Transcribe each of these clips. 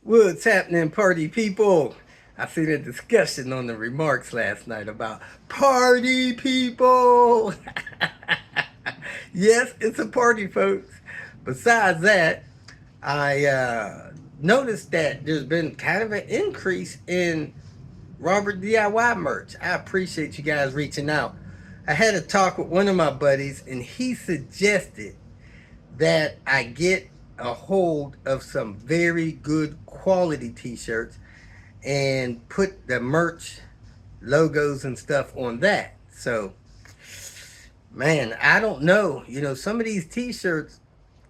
What's happening, party people? I seen a discussion on the remarks last night about party people. Yes, it's a party, folks. Besides that, I noticed that there's been kind of an increase in Robert DIY merch. I appreciate you guys reaching out. I had a talk with one of my buddies, and he suggested that I get a hold of some very good quality t-shirts and put the merch logos and stuff on that. So, man, I don't know. Some of these t-shirts,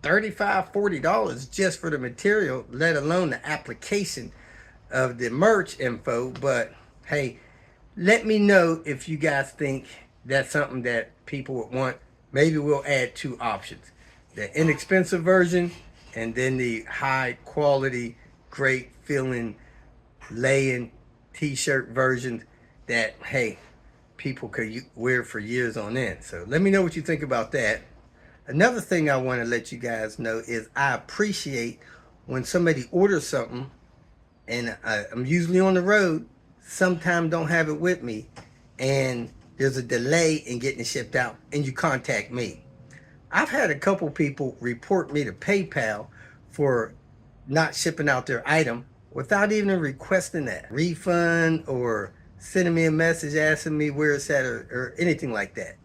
$35, $40 just for the material, let alone the application of the merch info. But hey, let me know if you guys think that's something that people would want. Maybe we'll add two options: the inexpensive version and then the high quality, great feeling laying t-shirt versions that, hey, people could wear for years on end. So let me know what you think about that. Another thing I want to let you guys know is I appreciate when somebody orders something and I'm usually on the road, sometimes don't have it with me, and there's a delay in getting it shipped out, and you contact me. I've had a couple people report me to PayPal for not shipping out their item without even requesting that refund or sending me a message asking me where it's at or anything like that.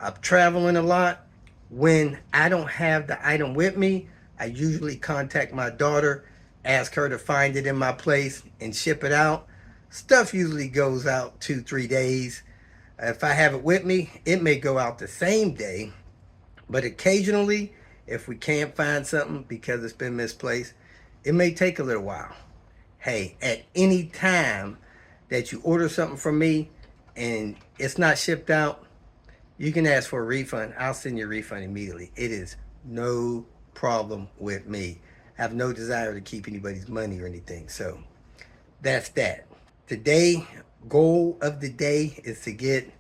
I'm traveling a lot. When I don't have the item with me, I usually contact my daughter, ask her to find it in my place and ship it out. Stuff usually goes out 2-3 days. If I have it with me, it may go out the same day, but occasionally, if we can't find something because it's been misplaced, it may take a little while. Hey, at any time that you order something from me and it's not shipped out, you can ask for a refund. I'll send you a refund immediately. It is no problem with me. I have no desire to keep anybody's money or anything. So that's that. Today, goal of the day is to get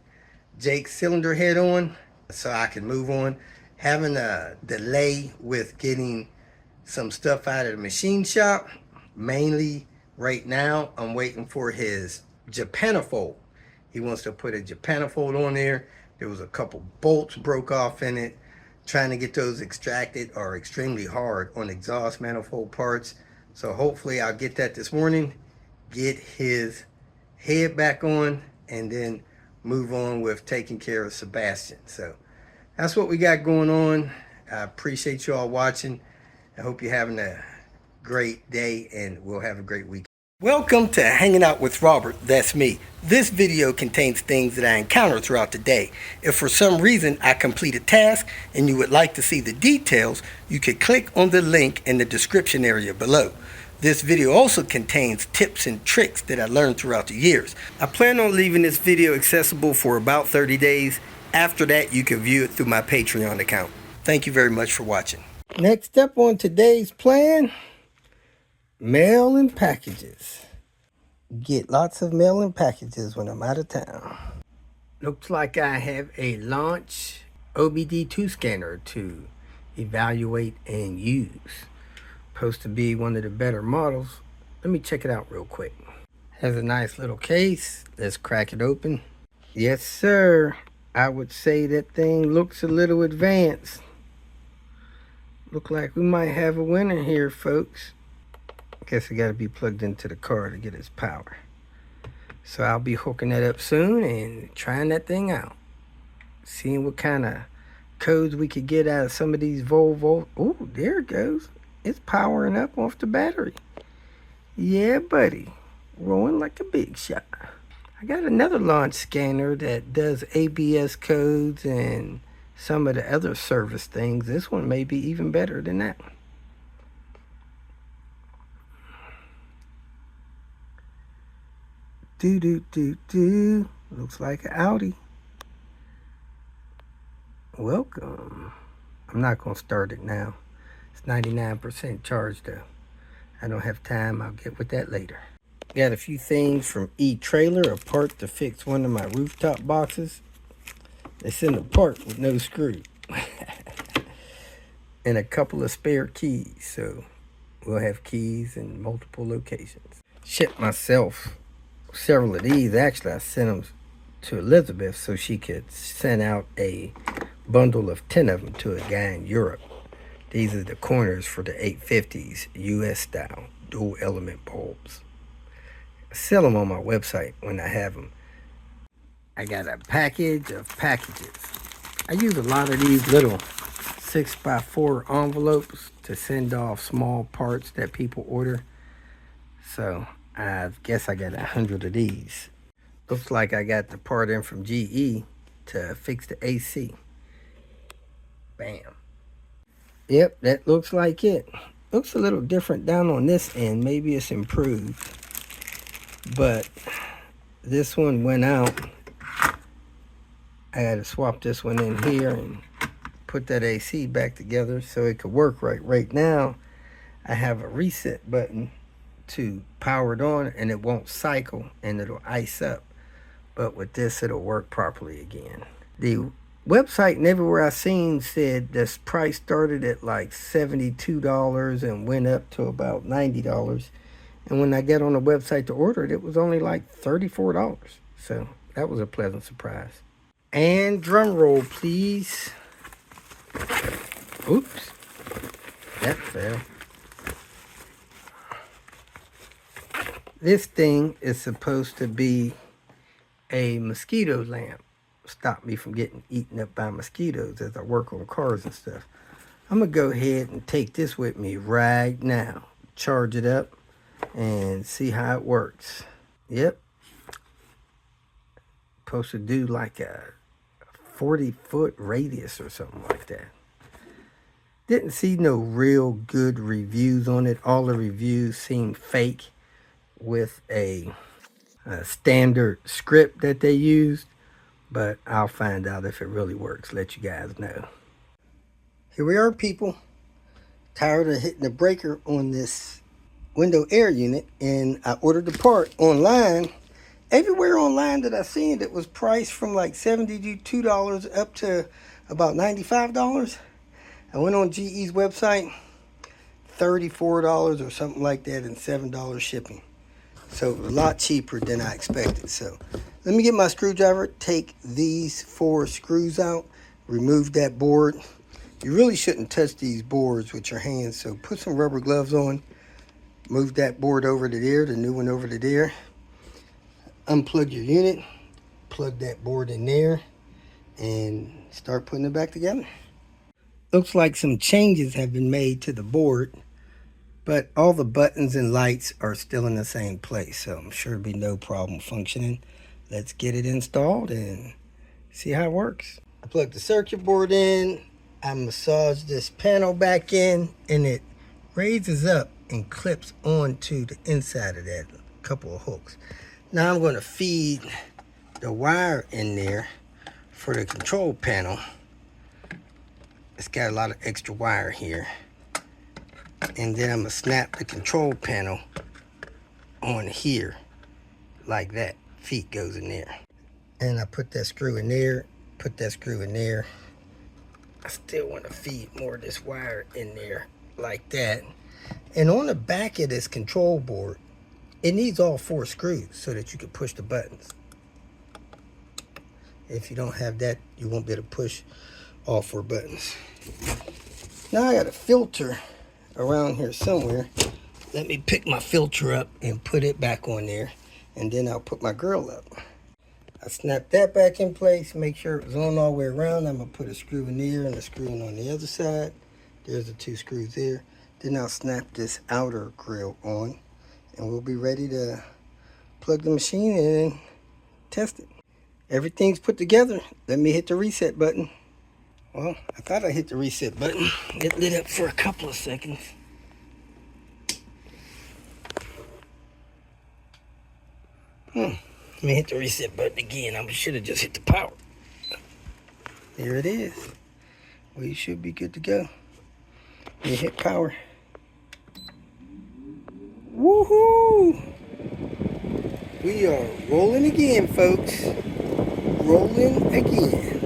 Jake's cylinder head on so I can move on. Having a delay with getting some stuff out of the machine shop. Mainly right now, I'm waiting for his Japanifold. He wants to put a Japanifold on there. There was a couple bolts broke off in it. Trying to get those extracted are extremely hard on exhaust manifold parts. So hopefully I'll get that this morning, get his head back on, and then move on with taking care of Sebastian. So that's what we got going on. I appreciate you all watching. I hope you're having a great day, and we'll have a great week. Welcome to Hanging Out with Robert, that's me. This video contains things that I encounter throughout the day. If for some reason I complete a task and you would like to see the details, you could click on the link in the description area below. This video also contains tips and tricks that I learned throughout the years. I plan on leaving this video accessible for about 30 days. After that, you can view it through my Patreon account. Thank you very much for watching. Next up on today's plan, mail and packages. Get lots of mail and packages when I'm out of town. Looks like I have a launch OBD2 scanner to evaluate and use. Supposed to be one of the better models. Let me check it out real quick. Has a nice little case. Let's crack it open. Yes, sir. I would say that thing looks a little advanced. Look like we might have a winner here, folks. Guess it got to be plugged into the car to get its power. So I'll be hooking that up soon and trying that thing out. Seeing what kind of codes we could get out of some of these Volvo. Oh, there it goes. It's powering up off the battery. Yeah, buddy. Rolling like a big shot. I got another launch scanner that does ABS codes and some of the other service things. This one may be even better than that one. Do. Looks like an Audi. Welcome. I'm not going to start it now. It's 99% charged though. I don't have time. I'll get with that later. Got a few things from E-Trailer, a part to fix one of my rooftop boxes. They sent a part with no screw. And a couple of spare keys. So We'll have keys in multiple locations. Shipped myself several of these. Actually, I sent them to Elizabeth so she could send out a bundle of 10 of them to a guy in Europe. These are the corners for the 850s, US style, dual element bulbs. I sell them on my website when I have them. I got a package of packages. I use a lot of these little 6x4 envelopes to send off small parts that people order. So I guess I got 100 of these. Looks like I got the part in from GE to fix the AC. Bam. Yep, that looks like it. Looks a little different down on this end. Maybe it's improved. But this one went out. I got to swap this one in here and put that AC back together so it could work right. Right now, I have a reset button to power it on and it won't cycle and it'll ice up. But with this, it'll work properly again. The website and everywhere I seen said this price started at like $72 and went up to about $90. And when I got on the website to order it, it was only like $34. So that was a pleasant surprise. And drum roll, please. Oops, that fell. This thing is supposed to be a mosquito lamp. Stop me from getting eaten up by mosquitoes as I work on cars and stuff. I'm gonna go ahead and take this with me right now. Charge it up and see how it works. Yep. Supposed to do like a 40-foot radius or something like that. Didn't see no real good reviews on it. All the reviews seem fake with a standard script that they used. But I'll find out if it really works. Let you guys know. Here we are, people. Tired of hitting the breaker on this window air unit. And I ordered the part online. Everywhere online that I seen it was priced from like $72 up to about $95. I went on GE's website, $34 or something like that, and $7 shipping. So a lot cheaper than I expected. So let me get my screwdriver, take these 4 screws out, remove that board. You really shouldn't touch these boards with your hands, so put some rubber gloves on. Move that board over to there, the new one over to there. Unplug your unit, plug that board in there, and start putting it back together. Looks like some changes have been made to the board, but all the buttons and lights are still in the same place, so I'm sure there'll be no problem functioning. Let's get it installed and see how it works. I plugged the circuit board in, I massage this panel back in, and it raises up and clips onto the inside of that couple of hooks. Now I'm going to feed the wire in there for the control panel. It's got a lot of extra wire here. And then I'm going to snap the control panel on here like that. Feet goes in there. And I put that screw in there, put that screw in there. I still want to feed more of this wire in there like that. And on the back of this control board, it needs all 4 screws so that you can push the buttons. If you don't have that, you won't be able to push all 4 buttons. Now I got a filter around here somewhere. Let me pick my filter up and put it back on there, and then I'll put my grill up. I snap that back in place, make sure it was on all the way around. I'm gonna put a screw in there and a screw in on the other side. There's the 2 screws there. Then I'll snap this outer grill on, and we'll be ready to plug the machine in and test it. Everything's put together. Let me hit the reset button. Well, I thought I hit the reset button. It lit up for a couple of seconds. Let me hit the reset button again. I should have just hit the power. There it is. We should be good to go. Let me hit power. Woohoo! We are rolling again, folks. Rolling again.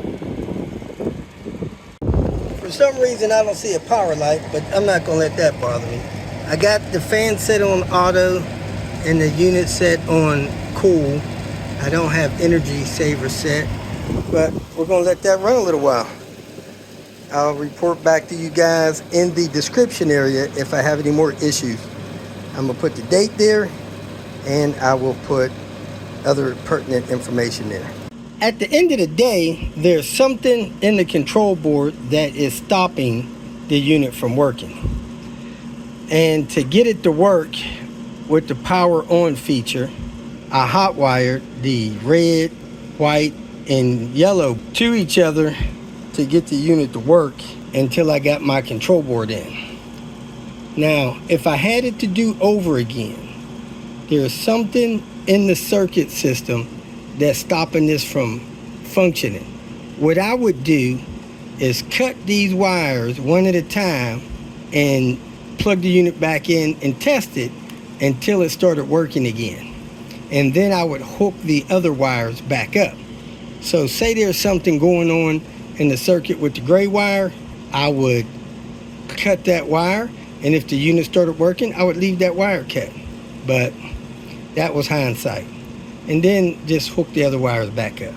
For some reason, I don't see a power light, but I'm not going to let that bother me. I got the fan set on auto and the unit set on cool. I don't have energy saver set, but we're gonna let that run a little while. I'll report back to you guys in the description area if I have any more issues. I'm gonna put the date there, and I will put other pertinent information there. At the end of the day, there's something in the control board that is stopping the unit from working. And to get it to work with the power on feature, I hot wired the red, white, and yellow to each other to get the unit to work until I got my control board in. Now, if I had it to do over again, there's something in the circuit system that's stopping this from functioning. What I would do is cut these wires one at a time and plug the unit back in and test it until it started working again. And then I would hook the other wires back up. So say there's something going on in the circuit with the gray wire, I would cut that wire, and if the unit started working, I would leave that wire cut. But that was hindsight. And then just hook the other wires back up.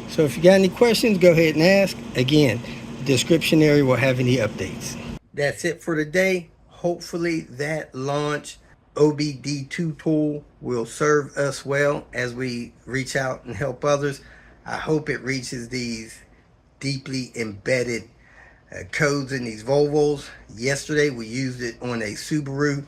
So if you got any questions, go ahead and ask. Again, the description area will have any updates. That's it for today. Hopefully that launch OBD2 tool will serve us well as we reach out and help others. I hope it reaches these deeply embedded codes in these Volvos. Yesterday we used it on a Subaru.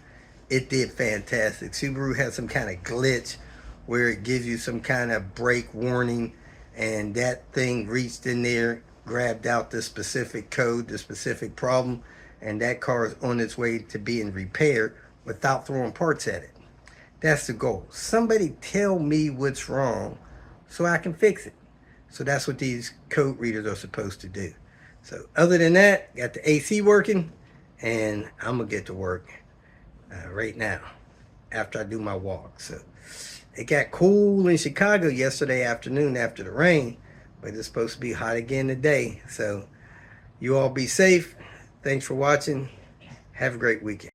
It did fantastic. Subaru has some kind of glitch where it gives you some kind of brake warning, and that thing reached in there, grabbed out the specific code, the specific problem, and that car is on its way to being repaired without throwing parts at it. That's the goal. Somebody tell me what's wrong so I can fix it. So that's what these code readers are supposed to do. So other than that, got the AC working, and I'm gonna get to work right now after I do my walk. So it got cool in Chicago yesterday afternoon after the rain, but it's supposed to be hot again today. So you all be safe. Thanks for watching. Have a great weekend.